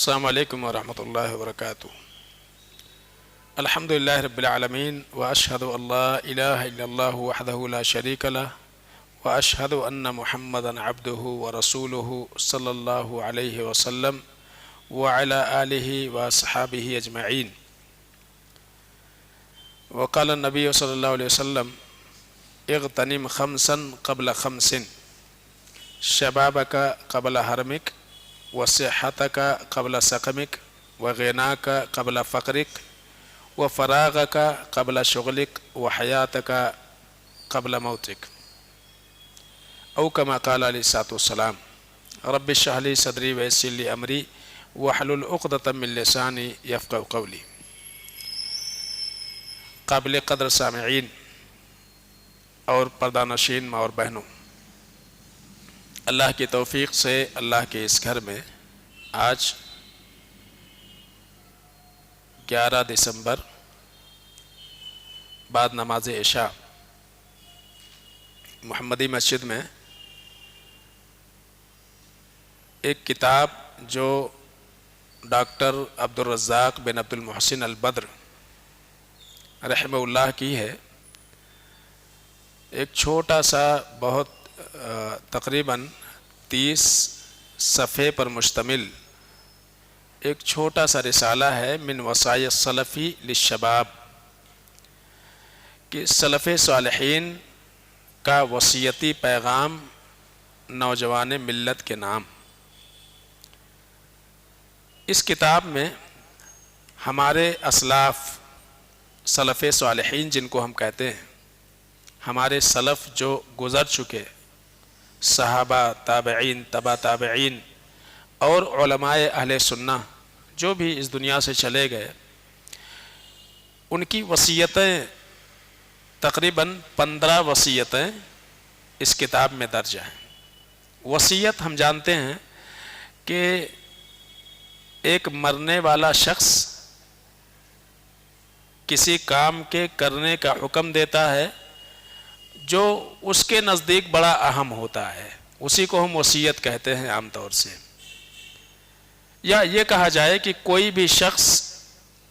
السلام علیکم ورحمۃ اللہ وبرکاتہ۔ الحمد للہ رب العالمین واشہد ان لا الہ الا اللہ وحدہ لا شریک لہ واشہد ان محمدا عبدہ ورسولہ صلی اللہ علیہ وسلم وعلی آلہ واصحابہ اجمعین۔ وقال النبی صلی اللہ علیہ وسلم اغتنم خمسا قبل خمس، شبابک قبل حرمک، وصحتک قبل سقمک، وغناک قبل فقرک، وفراغک قبل شغلک، وحیاتک قبل موتک، او کما قال علیہ الصلوۃ والسلام۔ رب اشرح لی صدری ویسر لی امری واحلل عقدۃ من لسانی یفقہوا قولی۔ قابل قدر سامعین اور پردہ نشین ماں اور بہنوں، اللہ کی توفیق سے اللہ کے اس گھر میں آج 11 دسمبر بعد نماز عشاء محمدی مسجد میں ایک کتاب جو ڈاکٹر عبدالرزاق بن عبد المحسن البدر رحمہ اللہ کی ہے، ایک چھوٹا سا بہت تقریباً 30 صفحے پر مشتمل ایک چھوٹا سا رسالہ ہے من وصایا السلفی للشباب، کہ سلف صالحین کا وصیتی پیغام نوجوان ملت کے نام۔ اس کتاب میں ہمارے اسلاف سلف صالحین جن کو ہم کہتے ہیں، ہمارے سلف جو گزر چکے، صحابہ، تابعین، تبع تابعین اور علماء اہل سنہ جو بھی اس دنیا سے چلے گئے، ان کی وصیتیں تقریباً 15 وصیتیں اس کتاب میں درج ہیں۔ وصیت ہم جانتے ہیں کہ ایک مرنے والا شخص کسی کام کے کرنے کا حکم دیتا ہے جو اس کے نزدیک بڑا اہم ہوتا ہے، اسی کو ہم وصیت کہتے ہیں عام طور سے۔ یا یہ کہا جائے کہ کوئی بھی شخص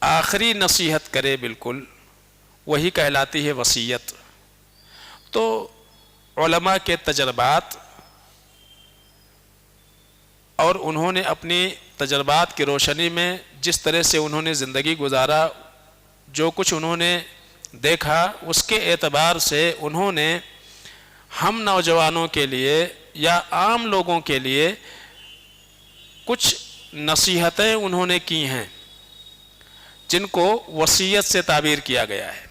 آخری نصیحت کرے، بالکل وہی کہلاتی ہے وصیت۔ تو علماء کے تجربات اور انہوں نے اپنی تجربات کی روشنی میں جس طرح سے انہوں نے زندگی گزارا، جو کچھ انہوں نے دیکھا، اس کے اعتبار سے انہوں نے ہم نوجوانوں کے لیے یا عام لوگوں کے لیے کچھ نصیحتیں انہوں نے کی ہیں جن کو وصیت سے تعبیر کیا گیا ہے۔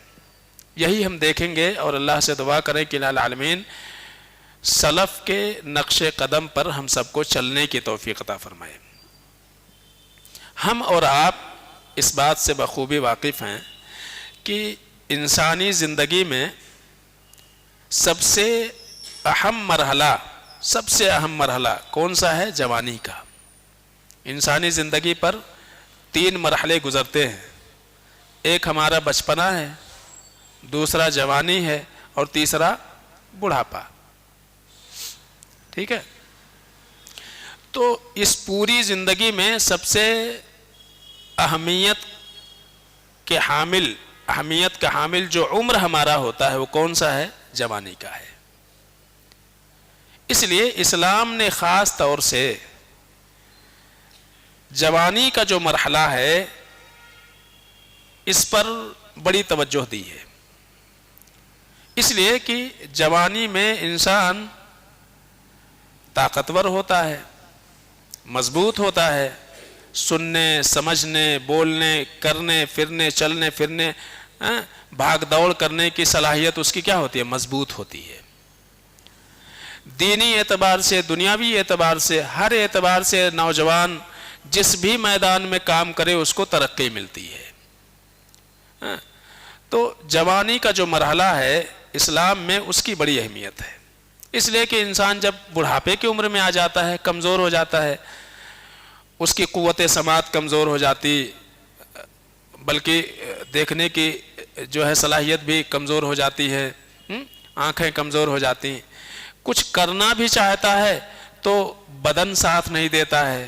یہی ہم دیکھیں گے اور اللہ سے دعا کریں کہ العالمین سلف کے نقش قدم پر ہم سب کو چلنے کی توفیق عطا فرمائے۔ ہم اور آپ اس بات سے بخوبی واقف ہیں کہ انسانی زندگی میں سب سے اہم مرحلہ کون سا ہے؟ جوانی کا۔ انسانی زندگی پر 3 مرحلے گزرتے ہیں، ایک ہمارا بچپنا ہے، دوسرا جوانی ہے اور تیسرا بڑھاپا۔ ٹھیک ہے؟ تو اس پوری زندگی میں سب سے اہمیت کا حامل جو عمر ہمارا ہوتا ہے وہ کون سا ہے؟ جوانی کا ہے۔ اس لیے اسلام نے خاص طور سے جوانی کا جو مرحلہ ہے اس پر بڑی توجہ دی ہے، اس لیے کہ جوانی میں انسان طاقتور ہوتا ہے، مضبوط ہوتا ہے، سننے، سمجھنے، بولنے، کرنے، پھرنے، چلنے پھرنے، بھاگ دوڑ کرنے کی صلاحیت اس کی کیا ہوتی ہے؟ مضبوط ہوتی ہے۔ دینی اعتبار سے، دنیاوی اعتبار سے، ہر اعتبار سے نوجوان جس بھی میدان میں کام کرے اس کو ترقی ملتی ہے۔ تو جوانی کا جو مرحلہ ہے اسلام میں اس کی بڑی اہمیت ہے، اس لیے کہ انسان جب بڑھاپے کی عمر میں آ جاتا ہے، کمزور ہو جاتا ہے، اس کی قوت سماعت کمزور ہو جاتی، بلکہ دیکھنے کی جو ہے صلاحیت بھی کمزور ہو جاتی ہے، آنکھیں کمزور ہو جاتی ہیں، کچھ کرنا بھی چاہتا ہے تو بدن ساتھ نہیں دیتا ہے،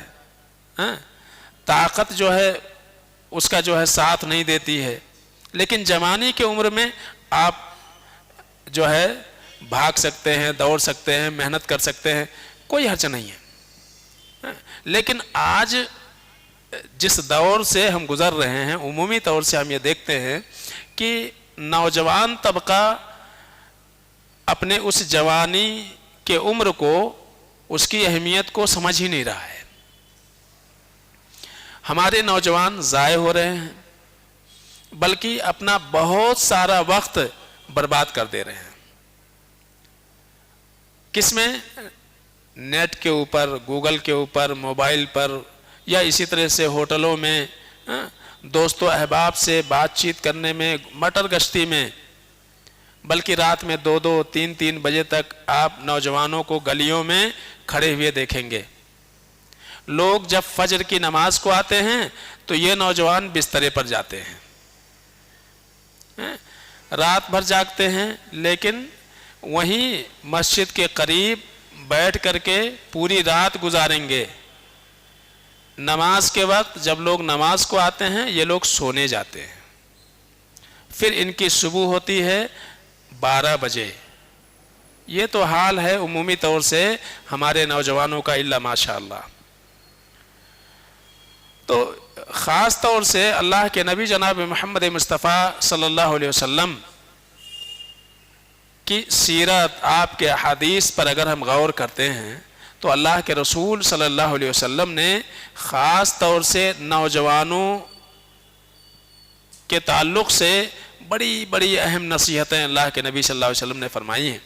طاقت جو ہے اس کا جو ہے ساتھ نہیں دیتی ہے، لیکن جوانی کی عمر میں آپ جو ہے بھاگ سکتے ہیں، دوڑ سکتے ہیں، محنت کر سکتے ہیں، کوئی حرج نہیں ہے۔ لیکن آج جس دور سے ہم گزر رہے ہیں، عمومی طور سے ہم یہ دیکھتے ہیں کہ نوجوان طبقہ اپنے اس جوانی کے عمر کو، اس کی اہمیت کو سمجھ ہی نہیں رہا ہے۔ ہمارے نوجوان ضائع ہو رہے ہیں، بلکہ اپنا بہت سارا وقت برباد کر دے رہے ہیں۔ کس میں؟ نیٹ کے اوپر، گوگل کے اوپر، موبائل پر، یا اسی طرح سے ہوٹلوں میں دوست و احباب سے بات چیت کرنے میں، مٹر گشتی میں۔ بلکہ رات میں 2-2 3-3 بجے تک آپ نوجوانوں کو گلیوں میں کھڑے ہوئے دیکھیں گے۔ لوگ جب فجر کی نماز کو آتے ہیں تو یہ نوجوان بسترے پر جاتے ہیں، رات بھر جاگتے ہیں، لیکن وہیں مسجد کے قریب بیٹھ کر کے پوری رات گزاریں گے۔ نماز کے وقت جب لوگ نماز کو آتے ہیں یہ لوگ سونے جاتے ہیں، پھر ان کی صبح ہوتی ہے 12 بجے۔ یہ تو حال ہے عمومی طور سے ہمارے نوجوانوں کا، الا ماشاء اللہ۔ تو خاص طور سے اللہ کے نبی جناب محمد مصطفیٰ صلی اللہ علیہ وسلم کی سیرت، آپ کے احادیث پر اگر ہم غور کرتے ہیں تو اللہ کے رسول صلی اللہ علیہ وسلم نے خاص طور سے نوجوانوں کے تعلق سے بڑی بڑی اہم نصیحتیں اللہ کے نبی صلی اللہ علیہ وسلم نے فرمائی ہیں۔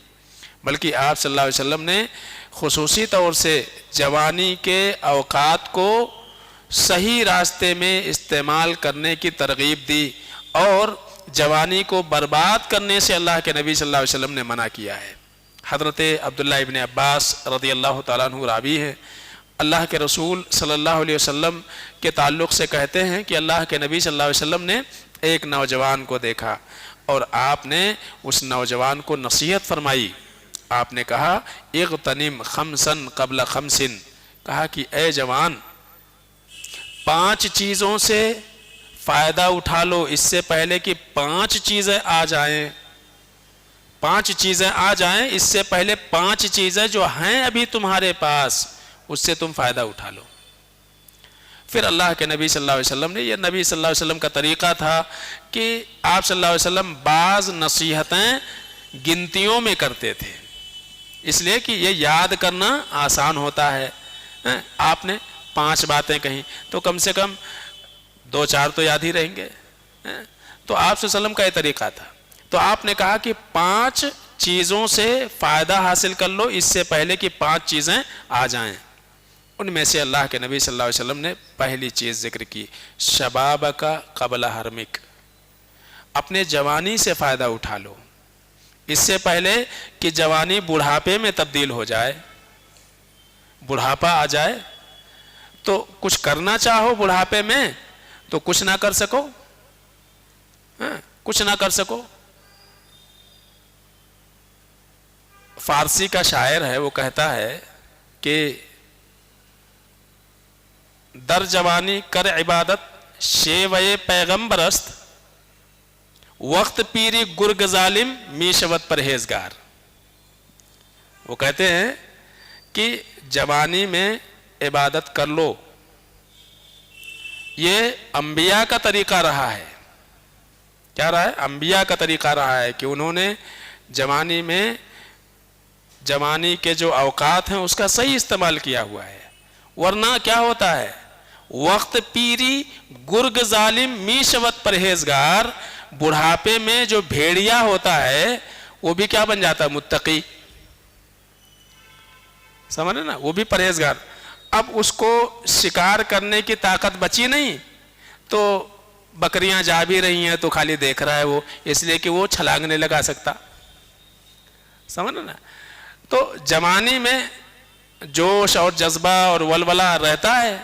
بلکہ آپ صلی اللہ علیہ وسلم نے خصوصی طور سے جوانی کے اوقات کو صحیح راستے میں استعمال کرنے کی ترغیب دی، اور جوانی کو برباد کرنے سے اللہ کے نبی صلی اللہ علیہ وسلم نے منع کیا ہے۔ حضرت عبداللہ ابن عباس رضی اللہ تعالیٰ عنہ راوی ہے، اللہ کے رسول صلی اللہ علیہ وسلم کے تعلق سے کہتے ہیں کہ اللہ کے نبی صلی اللہ علیہ وسلم نے ایک نوجوان کو دیکھا اور آپ نے اس نوجوان کو نصیحت فرمائی۔ آپ نے کہا اغتنم خمسن قبل خمسن، کہا کہ اے جوان 5 چیزوں سے فائدہ اٹھا لو اس سے پہلے کہ 5 چیزیں آ جائیں۔ 5 چیزیں آ جائیں اس سے پہلے 5 چیزیں جو ہیں ابھی تمہارے پاس، اس سے تم فائدہ اٹھا لو۔ پھر اللہ کے نبی صلی اللہ علیہ وسلم نے، یہ نبی صلی اللہ علیہ وسلم کا طریقہ تھا کہ آپ صلی اللہ علیہ وسلم بعض نصیحتیں گنتیوں میں کرتے تھے، اس لیے کہ یہ یاد کرنا آسان ہوتا ہے۔ آپ نے 5 باتیں کہیں تو کم سے کم 2-4 تو یاد ہی رہیں گے۔ تو آپ صلی اللہ علیہ وسلم کا یہ طریقہ تھا۔ تو آپ نے کہا کہ 5 چیزوں سے فائدہ حاصل کر لو اس سے پہلے کہ 5 چیزیں آ جائیں۔ ان میں سے اللہ کے نبی صلی اللہ علیہ وسلم نے پہلی چیز ذکر کی، شبابک قبل حرمک، اپنے جوانی سے فائدہ اٹھا لو اس سے پہلے کہ جوانی بڑھاپے میں تبدیل ہو جائے۔ بڑھاپا آ جائے تو کچھ کرنا چاہو بڑھاپے میں تو کچھ نہ کر سکو، کچھ نہ کر سکو۔ فارسی کا شاعر ہے، وہ کہتا ہے کہ در جوانی کر عبادت شیوے پیغمبرست، وقت پیری گرگ ظالم می شود پرہیزگار۔ وہ کہتے ہیں کہ جوانی میں عبادت کر لو، یہ انبیاء کا طریقہ رہا ہے۔ کیا رہا ہے؟ انبیاء کا طریقہ رہا ہے کہ انہوں نے جوانی میں، جوانی کے جو اوقات ہیں اس کا صحیح استعمال کیا ہوا ہے۔ ورنہ کیا ہوتا ہے؟ وقت پیری گرگ ظالم می شود پرہیزگار، بڑھاپے میں جو بھیڑیا ہوتا ہے وہ بھی کیا بن جاتا ہے؟ متقی۔ سمجھ رہے نا؟ وہ بھی پرہیزگار۔ اب اس کو شکار کرنے کی طاقت بچی نہیں تو بکریاں جا بھی رہی ہیں تو خالی دیکھ رہا ہے وہ، اس لیے کہ وہ چھلانگ نہیں لگا سکتا۔ سمجھ رہے نا؟ تو جوانی میں جوش اور جذبہ اور ولولہ رہتا ہے،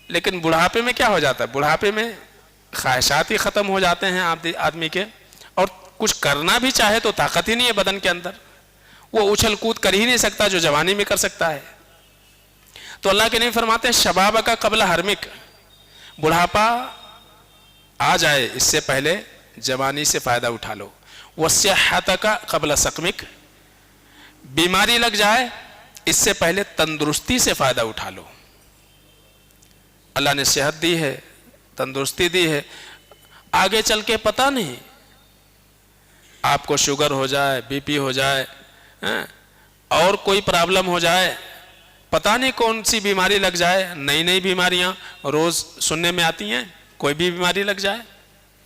لیکن بڑھاپے میں کیا ہو جاتا ہے؟ بڑھاپے میں خواہشات ہی ختم ہو جاتے ہیں آدمی کے، اور کچھ کرنا بھی چاہے تو طاقت ہی نہیں ہے بدن کے اندر، وہ اچھل کود کر ہی نہیں سکتا جو جوانی میں کر سکتا ہے۔ تو اللہ کے نبی فرماتے ہیں شباب کا قبل حرمک، بڑھاپا آ جائے اس سے پہلے جوانی سے فائدہ اٹھا لو، وصحت کا قبل سقمک، بیماری لگ جائے اس سے پہلے تندرستی سے فائدہ اٹھا لو۔ اللہ نے صحت دی ہے، تندرستی دی ہے، آگے چل کے پتہ نہیں آپ کو شوگر ہو جائے، بی پی ہو جائے، اور کوئی پرابلم ہو جائے، پتہ نہیں کون سی بیماری لگ جائے، نئی نئی بیماریاں روز سننے میں آتی ہیں، کوئی بھی بیماری لگ جائے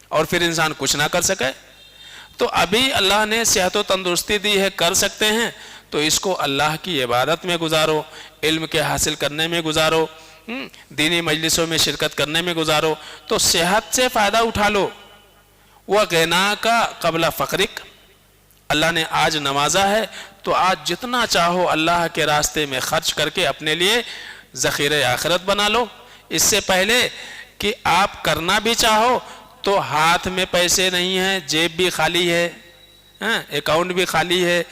اور پھر انسان کچھ نہ کر سکے۔ تو ابھی اللہ نے صحت و تندرستی دی ہے، کر سکتے ہیں تو اس کو اللہ کی عبادت میں گزارو، علم کے حاصل کرنے میں گزارو، دینی مجلسوں میں شرکت کرنے میں گزارو، تو صحت سے فائدہ اٹھا لو۔ وَغِنَاكَ قَبْلَ فَقْرِكَ، اللہ نے آج نوازا ہے تو آج جتنا چاہو اللہ کے راستے میں خرچ کر کے اپنے لیے ذخیرہ آخرت بنا لو، اس سے پہلے کہ آپ کرنا بھی چاہو تو ہاتھ میں پیسے نہیں ہیں، جیب بھی خالی ہے، اکاؤنٹ بھی خالی ہے،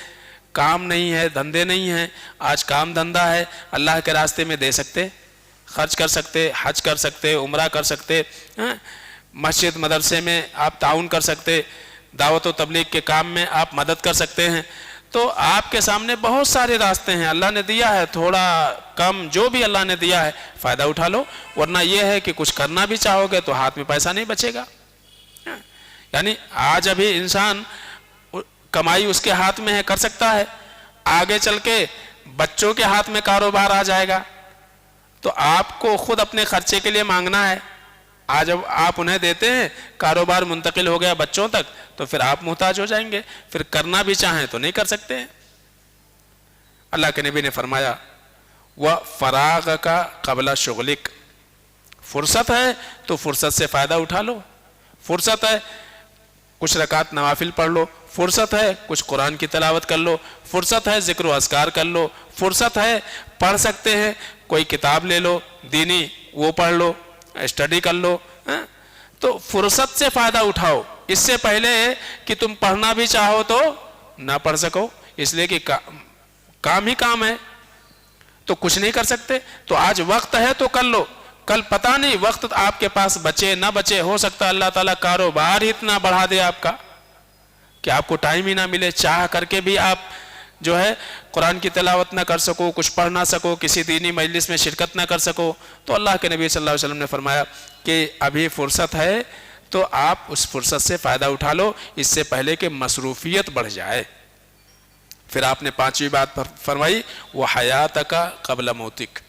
کام نہیں ہے، دھندے نہیں ہیں۔ آج کام دھندہ ہے، اللہ کے راستے میں دے سکتے، خرچ کر سکتے، حج کر سکتے، عمرہ کر سکتے، مسجد مدرسے میں آپ تعاون کر سکتے، دعوت و تبلیغ کے کام میں آپ مدد کر سکتے ہیں۔ تو آپ کے سامنے بہت سارے راستے ہیں، اللہ نے دیا ہے، تھوڑا کم جو بھی اللہ نے دیا ہے فائدہ اٹھا لو، ورنہ یہ ہے کہ کچھ کرنا بھی چاہو گے تو ہاتھ میں پیسہ نہیں بچے گا۔ یعنی آج ابھی انسان کمائی اس کے ہاتھ میں ہے، کر سکتا ہے، آگے چل کے بچوں کے ہاتھ میں کاروبار آ جائے گا تو آپ کو خود اپنے خرچے کے لیے مانگنا ہے۔ آج اب آپ انہیں دیتے ہیں، کاروبار منتقل ہو گیا بچوں تک تو پھر آپ محتاج ہو جائیں گے، پھر کرنا بھی چاہیں تو نہیں کر سکتے ہیں۔ اللہ کے نبی نے فرمایا وَفَرَاغَكَ قَبْلَ شُغْلِكَ، فرصت ہے تو فرصت سے فائدہ اٹھا لو، فرصت ہے کچھ رکعت نوافل پڑھ لو، فرصت ہے کچھ قرآن کی تلاوت کر لو، فرصت ہے ذکر و اذکار کر لو، فرصت ہے پڑھ سکتے ہیں کوئی کتاب لے لو دینی، وہ پڑھ لو، اسٹڈی کر لو، تو فرصت سے فائدہ اٹھاؤ، اس سے پہلے کہ تم پڑھنا بھی چاہو تو نہ پڑھ سکو، اس لیے کہ کام ہی کام ہے تو کچھ نہیں کر سکتے۔ تو آج وقت ہے تو کر لو، کل پتہ نہیں وقت آپ کے پاس بچے نہ بچے، ہو سکتا ہے اللہ تعالیٰ کاروبار ہی اتنا بڑھا دے آپ کا کہ آپ کو ٹائم ہی نہ ملے، چاہ کر کے بھی آپ جو ہے قرآن کی تلاوت نہ کر سکو، کچھ پڑھ نہ سکو، کسی دینی مجلس میں شرکت نہ کر سکو۔ تو اللہ کے نبی صلی اللہ علیہ وسلم نے فرمایا کہ ابھی فرصت ہے تو آپ اس فرصت سے فائدہ اٹھا لو، اس سے پہلے کہ مصروفیت بڑھ جائے۔ پھر آپ نے پانچویں بات فرمائی وَحَيَاتَكَ قَبْلَ مَوْتِكَ،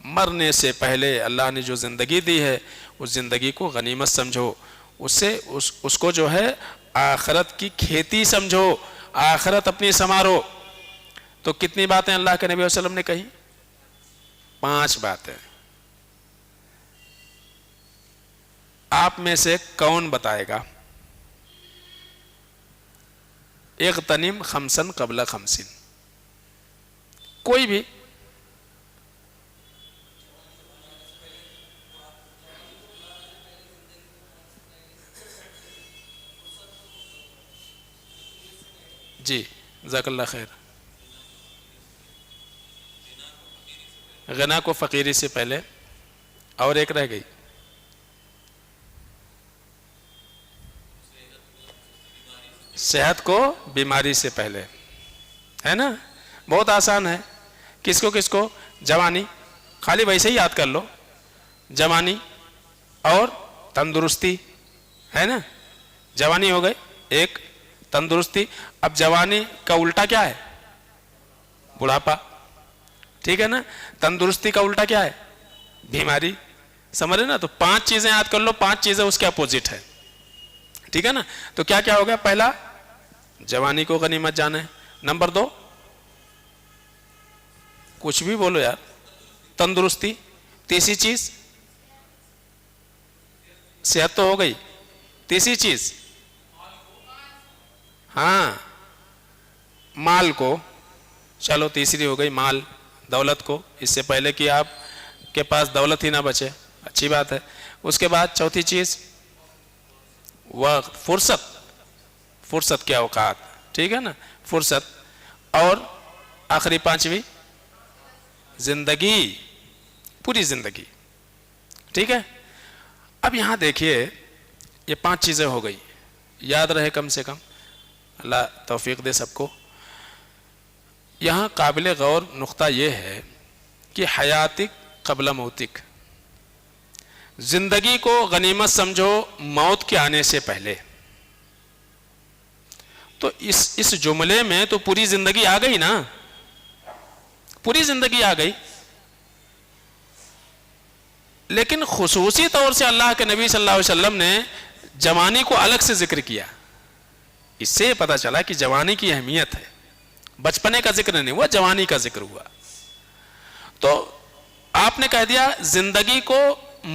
مرنے سے پہلے اللہ نے جو زندگی دی ہے اس زندگی کو غنیمت سمجھو، اس سے اس کو جو ہے آخرت کی کھیتی سمجھو، آخرت اپنی سنوارو۔ تو کتنی باتیں اللہ کے نبی صلی اللہ علیہ وسلم نے کہی؟ 5 باتیں۔ آپ میں سے کون بتائے گا اغتنم خمسن قبل خمسن؟ کوئی بھی؟ جی جزاک اللہ خیر۔ غنا کو فقیری سے پہلے، اور ایک رہ گئی، صحت کو بیماری سے پہلے، ہے نا؟ بہت آسان ہے۔ کس کو جوانی، خالی ویسے ہی یاد کر لو، جوانی اور تندرستی، ہے نا؟ جوانی ہو گئی ایک، تندرستی۔ اب جوانی کا الٹا کیا ہے؟ بڑھاپا، ٹھیک ہے نا؟ تندرستی کا الٹا کیا ہے؟ بیماری، سمجھ رہے نا؟ تو 5 چیزیں یاد کر لو، 5 چیزیں اس کے اپوزٹ ہے، ٹھیک ہے نا؟ تو کیا کیا ہو گیا؟ پہلا جوانی کو غنیمت جانے، نمبر 2 کچھ بھی بولو یار، تندرستی، تیسری چیز صحت تو ہو گئی، تیسری چیز ہاں مال کو، چلو تیسری ہو گئی مال، دولت کو، اس سے پہلے کہ آپ کے پاس دولت ہی نہ بچے، اچھی بات ہے۔ اس کے بعد چوتھی چیز وقت، فرصت کے اوقات، ٹھیک ہے نا؟ فرصت، اور آخری 5ویں زندگی، پوری زندگی. ٹھیک ہے. اب یہاں دیکھیے یہ 5 چیزیں ہو گئی، یاد رہے کم سے کم، اللہ توفیق دے سب کو. یہاں قابل غور نقطہ یہ ہے کہ حیاتک قبل موتک، زندگی کو غنیمت سمجھو موت کے آنے سے پہلے. تو اس جملے میں تو پوری زندگی آ گئی نا، پوری زندگی آ گئی. لیکن خصوصی طور سے اللہ کے نبی صلی اللہ علیہ وسلم نے جوانی کو الگ سے ذکر کیا. اس سے پتہ چلا کہ جوانی کی اہمیت ہے. بچپنے کا ذکر نہیں ہوا، جوانی کا ذکر ہوا. تو آپ نے کہہ دیا زندگی کو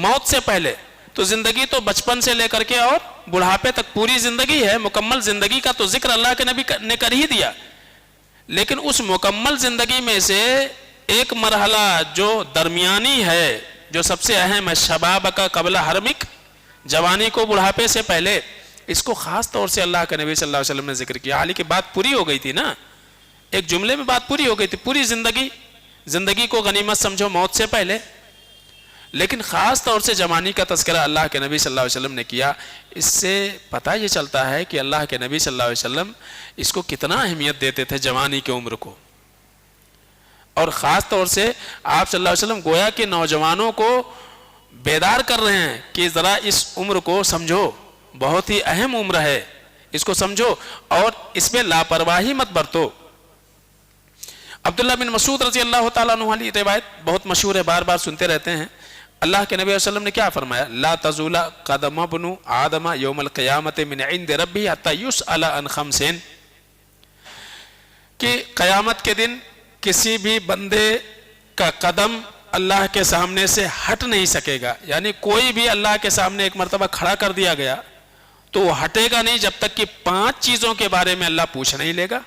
موت سے پہلے، تو زندگی تو بچپن سے لے کر کے اور بڑھاپے تک پوری زندگی ہے. مکمل زندگی کا تو ذکر اللہ کے نبی نے کر ہی دیا. لیکن اس مکمل زندگی میں سے ایک مرحلہ جو درمیانی ہے، جو سب سے اہم ہے، شباب کا قبل حرمک، جوانی کو بڑھاپے سے پہلے، اس کو خاص طور سے اللہ کے نبی صلی اللہ علیہ وسلم نے ذکر کیا. حالانکہ بات پوری ہو گئی تھی نا، ایک جملے میں بات پوری ہو گئی تھی، پوری زندگی کو غنیمت سمجھو موت سے پہلے. لیکن خاص طور سے جوانی کا تذکرہ اللہ کے نبی صلی اللہ علیہ وسلم نے کیا. اس سے پتہ یہ چلتا ہے کہ اللہ کے نبی صلی اللہ علیہ وسلم اس کو کتنا اہمیت دیتے تھے، جوانی کی عمر کو. اور خاص طور سے آپ صلی اللہ علیہ وسلم گویا کہ نوجوانوں کو بیدار کر رہے ہیں کہ ذرا اس عمر کو سمجھو، بہت ہی اہم عمر ہے، اس کو سمجھو اور اس میں لاپرواہی مت برتو. عبداللہ بن مسعود رضی اللہ تعالیٰ عنہ والی روایت بہت مشہور ہے، بار بار سنتے رہتے ہیں. اللہ کے نبی علیہ وسلم نے کیا فرمایا؟ لا تزول قدم ابن آدم یوم القیامت من عند ربی حتی یسأل عن خمسین، کہ قیامت کے دن کسی بھی بندے کا قدم اللہ کے سامنے سے ہٹ نہیں سکے گا. یعنی کوئی بھی اللہ کے سامنے ایک مرتبہ کھڑا کر دیا گیا تو وہ ہٹے گا نہیں جب تک کہ 5 چیزوں کے بارے میں اللہ پوچھ نہیں لے گا،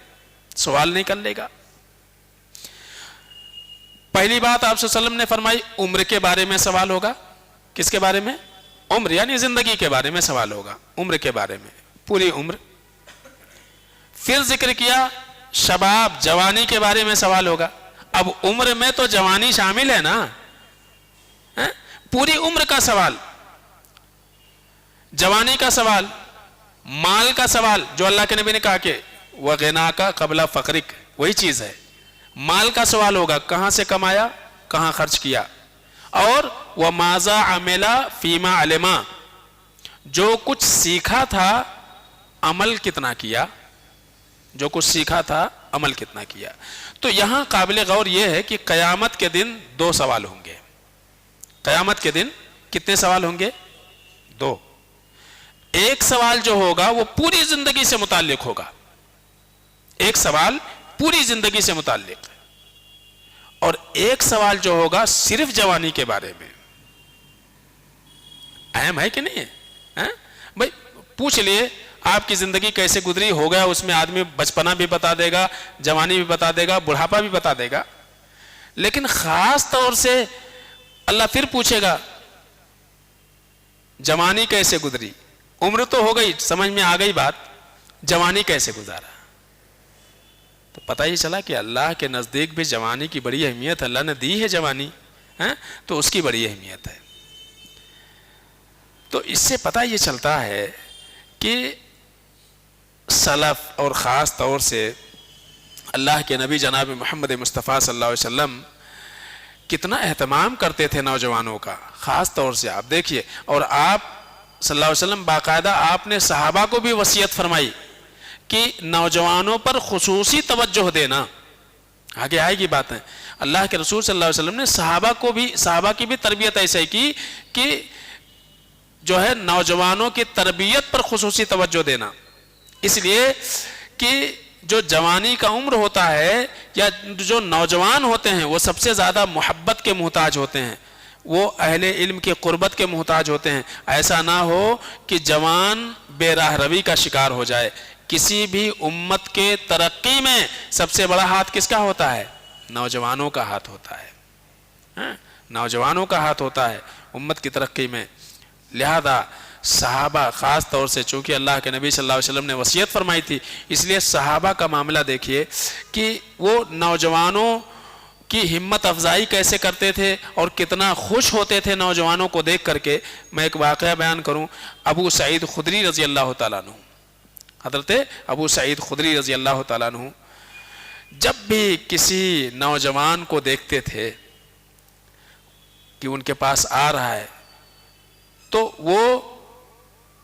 سوال نہیں کر لے گا. پہلی بات آپ صلی اللہ علیہ وسلم نے فرمائی، عمر کے بارے میں سوال ہوگا. کس کے بارے میں؟ عمر، یعنی زندگی کے بارے میں سوال ہوگا، عمر کے بارے میں، پوری عمر. پھر ذکر کیا شباب، جوانی کے بارے میں سوال ہوگا. اب عمر میں تو جوانی شامل ہے نا، پوری عمر کا سوال، جوانی کا سوال، مال کا سوال، جو اللہ کے نبی نے کہا کہ وَغِنَاكَ قَبْلَ فَقْرِكَ، وہی چیز ہے. مال کا سوال ہوگا، کہاں سے کمایا، کہاں خرچ کیا. اور وَمَاذَا عَمِلَ فِيمَا عَلِمَا، جو کچھ سیکھا تھا عمل کتنا کیا، جو کچھ سیکھا تھا عمل کتنا کیا. تو یہاں قابل غور یہ ہے کہ قیامت کے دن 2 سوال ہوں گے. قیامت کے دن کتنے سوال ہوں گے؟ 2. ایک سوال جو ہوگا وہ پوری زندگی سے متعلق ہوگا، ایک سوال پوری زندگی سے متعلق، اور ایک سوال جو ہوگا صرف جوانی کے بارے میں. اہم ہے کہ نہیں ہے؟ بھائی پوچھ لیے آپ کی زندگی کیسے گزری، ہو گیا اس میں آدمی بچپنا بھی بتا دے گا، جوانی بھی بتا دے گا، بڑھاپا بھی بتا دے گا. لیکن خاص طور سے اللہ پھر پوچھے گا جوانی کیسے گزری. عمر تو ہو گئی، سمجھ میں آ گئی بات، جوانی کیسے گزارا. تو پتہ ہی چلا کہ اللہ کے نزدیک بھی جوانی کی بڑی اہمیت، اللہ نے دی ہے جوانی، تو اس کی بڑی اہمیت ہے. تو اس سے پتہ یہ چلتا ہے کہ سلف اور خاص طور سے اللہ کے نبی جناب محمد مصطفیٰ صلی اللہ علیہ وسلم کتنا اہتمام کرتے تھے نوجوانوں کا. خاص طور سے آپ دیکھیے، اور آپ صلی اللہ علیہ وسلم باقاعدہ آپ نے صحابہ کو بھی وصیت فرمائی کہ نوجوانوں پر خصوصی توجہ دینا. آگے آئے گی باتیں. اللہ کے رسول صلی اللہ علیہ وسلم نے صحابہ کی بھی تربیت ایسے کی کہ جو ہے نوجوانوں کی تربیت پر خصوصی توجہ دینا. اس لیے کہ جو جوانی کا عمر ہوتا ہے یا جو نوجوان ہوتے ہیں وہ سب سے زیادہ محبت کے محتاج ہوتے ہیں، وہ اہل علم کی قربت کے محتاج ہوتے ہیں. ایسا نہ ہو کہ جوان بے راہ روی کا شکار ہو جائے. کسی بھی امت کے ترقی میں سب سے بڑا ہاتھ کس کا ہوتا ہے؟ نوجوانوں کا ہاتھ ہوتا ہے. نوجوانوں کا ہاتھ ہوتا ہے امت کی ترقی میں. لہذا صحابہ خاص طور سے، چونکہ اللہ کے نبی صلی اللہ علیہ وسلم نے وصیت فرمائی تھی، اس لیے صحابہ کا معاملہ دیکھیے کہ وہ نوجوانوں کی ہمت افزائی کیسے کرتے تھے اور کتنا خوش ہوتے تھے نوجوانوں کو دیکھ کر کے. میں ایک واقعہ بیان کروں. ابو سعید خدری رضی اللہ تعالیٰ عنہ، حضرت ابو سعید خدری رضی اللہ تعالیٰ عنہ جب بھی کسی نوجوان کو دیکھتے تھے کہ ان کے پاس آ رہا ہے تو وہ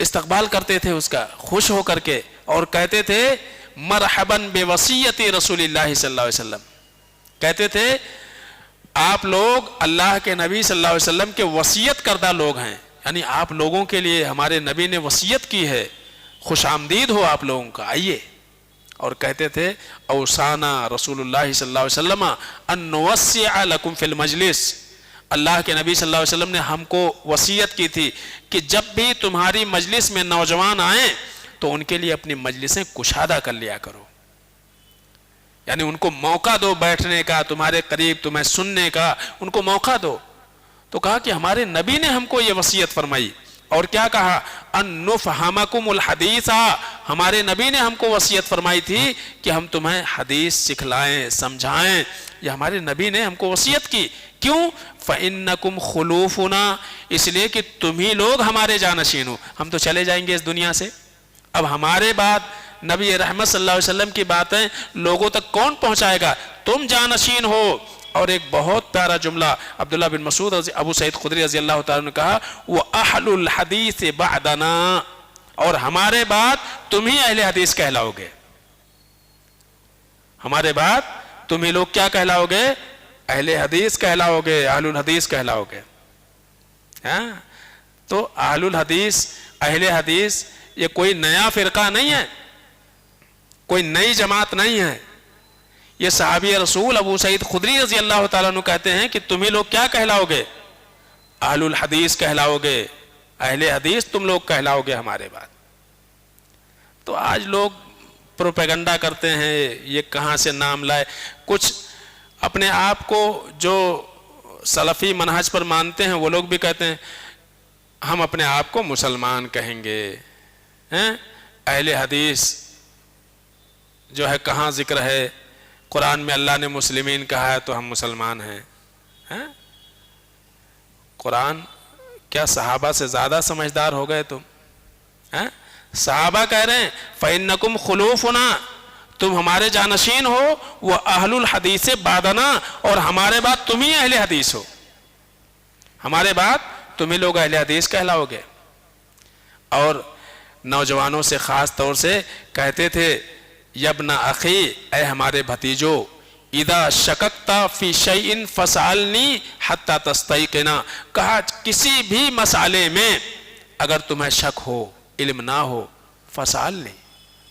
استقبال کرتے تھے اس کا خوش ہو کر کے، اور کہتے تھے مرحباً بوصیت رسول اللہ صلی اللہ علیہ وسلم. کہتے تھے آپ لوگ اللہ کے نبی صلی اللہ علیہ وسلم کے وصیت کردہ لوگ ہیں، یعنی آپ لوگوں کے لیے ہمارے نبی نے وصیت کی ہے، خوش آمدید ہو آپ لوگوں کا، آئیے. اور کہتے تھے اوصانا رسول اللہ صلی اللہ علیہ وسلم ان نوسع لکم فی المجلس. اللہ کے نبی صلی اللہ علیہ وسلم نے ہم کو وصیت کی تھی کہ جب بھی تمہاری مجلس میں نوجوان آئیں تو ان کے لیے اپنی مجلسیں کشادہ کر لیا کرو، یعنی ان کو موقع دو بیٹھنے کا، تمہارے قریب تمہیں سننے کا ان کو موقع دو. تو کہا کہ ہمارے نبی نے ہم کو یہ وصیت فرمائی. اور کیا کہا؟ ان نفہمکم الحدیث، ہمارے نبی نے ہم کو وصیت فرمائی تھی کہ ہم تمہیں حدیث سکھلائیں سمجھائیں. یہ ہمارے نبی نے ہم کو وصیت کی. کیوں؟ فإنکم خلوفنا، اس لیے کہ تم ہی لوگ ہمارے جانشین ہو، ہم تو چلے جائیں گے اس دنیا سے. اب ہمارے بعد نبی رحمت صلی اللہ علیہ وسلم کی باتیں لوگوں تک کون پہنچائے گا؟ تم جانشین ہو. اور ایک بہت پیارا جملہ عبداللہ بن مسعود ابو سعید خدری رضی اللہ تعالیٰ نے کہا وہ اہل الحدیث بعدنا، اور ہمارے بعد تم ہی اہل حدیث کہلاؤ گے. ہمارے بعد تم ہی لوگ کیا کہلاؤ گے؟ اہل حدیث کہلاؤ گے، اہل الحدیث کہلاؤ گے. تو اہل الحدیث، اہل حدیث یہ کوئی نیا فرقہ نہیں ہے، کوئی نئی جماعت نہیں ہے. یہ صحابی رسول ابو سعید خدری رضی اللہ تعالیٰ عنہ کہتے ہیں کہ تم ہی لوگ کیا کہلاؤ گے؟ اہل الحدیث کہلاؤ گے، اہل حدیث تم لوگ کہلاؤ گے ہمارے بعد. تو آج لوگ پروپیگنڈا کرتے ہیں، یہ کہاں سے نام لائے. کچھ اپنے آپ کو جو سلفی منہج پر مانتے ہیں وہ لوگ بھی کہتے ہیں ہم اپنے آپ کو مسلمان کہیں گے. اہل حدیث جو ہے کہاں ذکر ہے؟ قرآن میں اللہ نے مسلمین کہا ہے تو ہم مسلمان ہیں. قرآن کیا صحابہ سے زیادہ سمجھدار ہو گئے تم؟ صحابہ کہہ رہے ہیں فَإِنَّكُمْ خُلُوفُنَا، تم ہمارے جانشین ہو، وہ اہل الحدیث بعدنا، اور ہمارے بعد تم ہی اہل حدیث ہو، ہمارے بعد تم ہی لوگ اہل حدیث کہلاؤ گے. اور نوجوانوں سے خاص طور سے کہتے تھے یبن اخی، اے ہمارے بھتیجو، اذا شککت فی شیء فسألنی حتی تستیقنا، کہا کسی بھی مسئلے میں اگر تمہیں شک ہو، علم نہ ہو، فسألنی،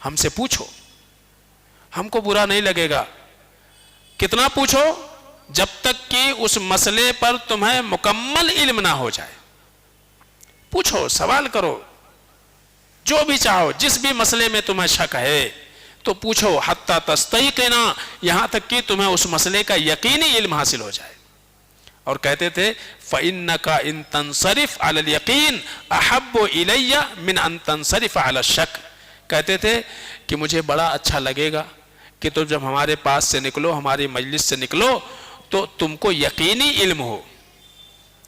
ہم سے پوچھو، ہم کو برا نہیں لگے گا. کتنا پوچھو؟ جب تک کہ اس مسئلے پر تمہیں مکمل علم نہ ہو جائے. پوچھو، سوال کرو، جو بھی چاہو، جس بھی مسئلے میں تمہیں شک ہے تو پوچھو، حتی تستیقنا، یہاں تک کہ تمہیں اس مسئلے کا یقینی علم حاصل ہو جائے. اور کہتے تھے فَإِنَّكَ إِن تَنصَرِفْ عَلَى الْيَقِينِ أَحَبُّ إِلَيَّ مِنْ أَن تَنصَرِفَ عَلَى الشَّكِّ. کہتے تھے کہ مجھے بڑا اچھا لگے گا کہ تم جب ہمارے پاس سے نکلو، ہماری مجلس سے نکلو تو تم کو یقینی علم ہو،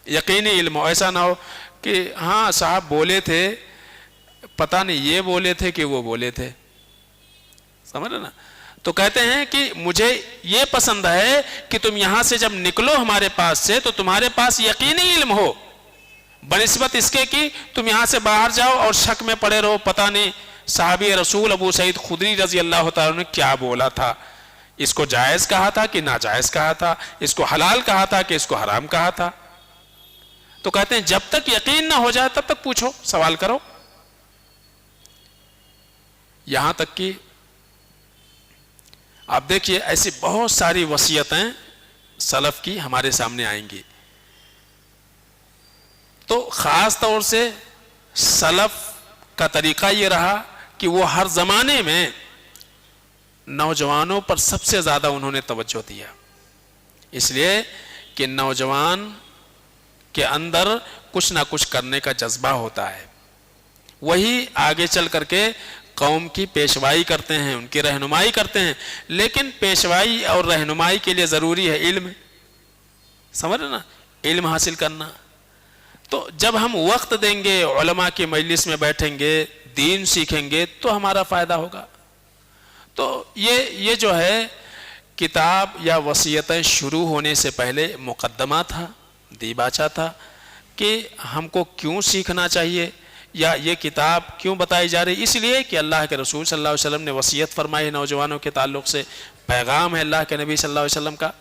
یقینی علم ہو. ایسا نہ ہو کہ ہاں صاحب بولے تھے، پتہ نہیں یہ بولے تھے کہ وہ بولے تھے، سمجھ رہے نا. تو کہتے ہیں کہ مجھے یہ پسند ہے کہ تم یہاں سے جب نکلو ہمارے پاس سے تو تمہارے پاس یقینی علم ہو، بنسبت اس کے کہ تم یہاں سے باہر جاؤ اور شک میں پڑے رہو، پتہ نہیں صحابی رسول ابو سعید خدری رضی اللہ تعالیٰ نے کیا بولا تھا، اس کو جائز کہا تھا کہ ناجائز کہا تھا، اس کو حلال کہا تھا کہ اس کو حرام کہا تھا. تو کہتے ہیں جب تک یقین نہ ہو جائے تب تک پوچھو، سوال کرو. یہاں تک کہ آپ دیکھیے ایسی بہت ساری وصیتیں سلف کی ہمارے سامنے آئیں گی. تو خاص طور سے سلف کا طریقہ یہ رہا کہ وہ ہر زمانے میں نوجوانوں پر سب سے زیادہ انہوں نے توجہ دیا، اس لیے کہ نوجوان کے اندر کچھ نہ کچھ کرنے کا جذبہ ہوتا ہے، وہی آگے چل کر کے قوم کی پیشوائی کرتے ہیں، ان کی رہنمائی کرتے ہیں، لیکن پیشوائی اور رہنمائی کے لیے ضروری ہے علم، سمجھ رہے نا، علم حاصل کرنا۔ تو جب ہم وقت دیں گے، علماء کی مجلس میں بیٹھیں گے، دین سیکھیں گے تو ہمارا فائدہ ہوگا۔ تو یہ جو ہے کتاب یا وصیتیں شروع ہونے سے پہلے مقدمہ تھا، دیباچہ تھا کہ ہم کو کیوں سیکھنا چاہیے یا یہ کتاب کیوں بتائی جا رہی، اس لیے کہ اللہ کے رسول صلی اللہ علیہ وسلم نے وصیت فرمائی نوجوانوں کے تعلق سے، پیغام ہے اللہ کے نبی صلی اللہ علیہ وسلم کا۔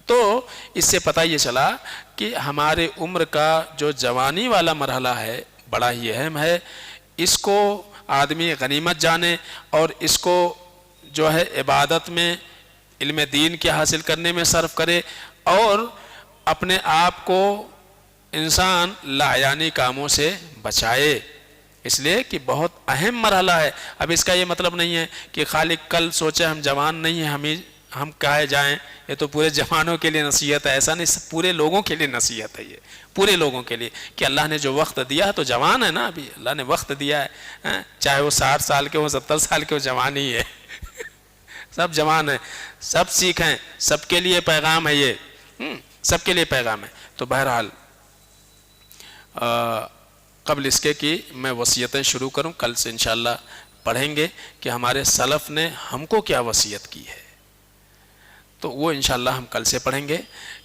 تو اس سے پتہ یہ چلا کہ ہمارے عمر کا جو جوانی والا مرحلہ ہے بڑا ہی اہم ہے، اس کو آدمی غنیمت جانے اور اس کو جو ہے عبادت میں، علم دین کے حاصل کرنے میں صرف کرے، اور اپنے آپ کو انسان لاعیانی کاموں سے بچائے، اس لیے کہ بہت اہم مرحلہ ہے۔ اب اس کا یہ مطلب نہیں ہے کہ خالی کل سوچے ہم جوان نہیں ہیں ہم کہے جائیں، یہ تو پورے جوانوں کے لیے نصیحت ہے، ایسا نہیں، پورے لوگوں کے لیے نصیحت ہے، یہ پورے لوگوں کے لیے کہ اللہ نے جو وقت دیا ہے تو جوان ہے نا، ابھی اللہ نے وقت دیا ہے، چاہے وہ 60 سال کے ہوں 70 سال کے ہوں، جوان ہی ہے، سب جوان ہیں، سب سیکھیں، سب کے لیے پیغام ہے، یہ سب کے لیے پیغام ہے۔ تو بہرحال قبل اس کے کہ میں وصیتیں شروع کروں، کل سے انشاءاللہ پڑھیں گے کہ ہمارے سلف نے ہم کو کیا وصیت کی ہے، تو وہ انشاءاللہ ہم کل سے پڑھیں گے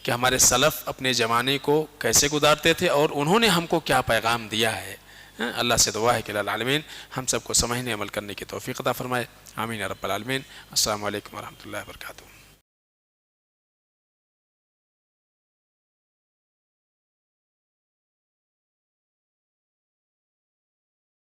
کہ ہمارے سلف اپنے جوانی کو کیسے گزارتے تھے اور انہوں نے ہم کو کیا پیغام دیا ہے۔ اللہ سے دعا ہے کہ العالمین ہم سب کو سمجھنے عمل کرنے کی توفیق عطا فرمائے، آمین یا رب العالمین۔ السلام علیکم ورحمۃ اللہ وبرکاتہ۔